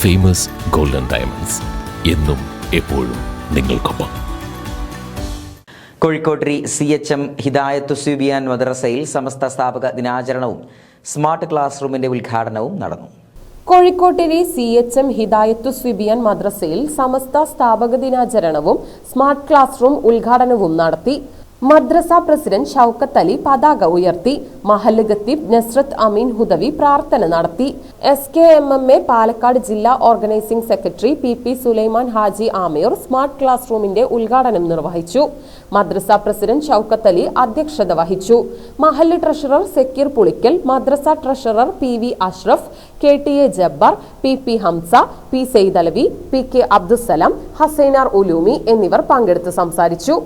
Famous golden diamonds എന്നും എപ്പോഴും നിങ്ങൾക്കൊപ്പം. കോഴിക്കോട് CHM ഹിദായത്തു സുബിയാൻ മദ്രസയിൽ സമസ്ത സ്ഥാപക ദിനാചരണവും സ്മാർട്ട് ക്ലാസ് റൂമിന്റെ ഉദ്ഘാടനവും നടന്നു. കോഴിക്കോട്ടിലെ CHM ഹിദായത്തു സുബിയാൻ മദ്രസയിൽ സമസ്ത സ്ഥാപക ദിനാചരണവും സ്മാർട്ട് ക്ലാസ് റൂം ഉദ്ഘാടനവും നടത്തി. മദ്രസ പ്രസിഡന്റ് ഷൗക്കത്ത് അലി പതാക ഉയർത്തി. മഹല്ല് ഖത്തീബ് നസ്രത്ത് അമീൻ ഹുദവി പ്രാർത്ഥന നടത്തി. SKMMA പാലക്കാട് ജില്ലാ organising secretary PP Sulaiman Haji Aamir smart class റൂമിന്റെ ഉദ്ഘാടനം നിർവഹിച്ചു. മദ്രസ പ്രസിഡന്റ് ഷൗക്കത്ത് അലി അധ്യക്ഷത വഹിച്ചു. മഹല്ല് ട്രഷറർ സക്കീർ പുളിക്കൽ, മദ്രസ treasurer PV Ashraf, KTA Jabbar, PP Hamza, P Sayyid Alavi, PK Abdussalam, Hasainar Ulumi എന്നിവർ പങ്കെടുത്ത് സംസാരിച്ചു.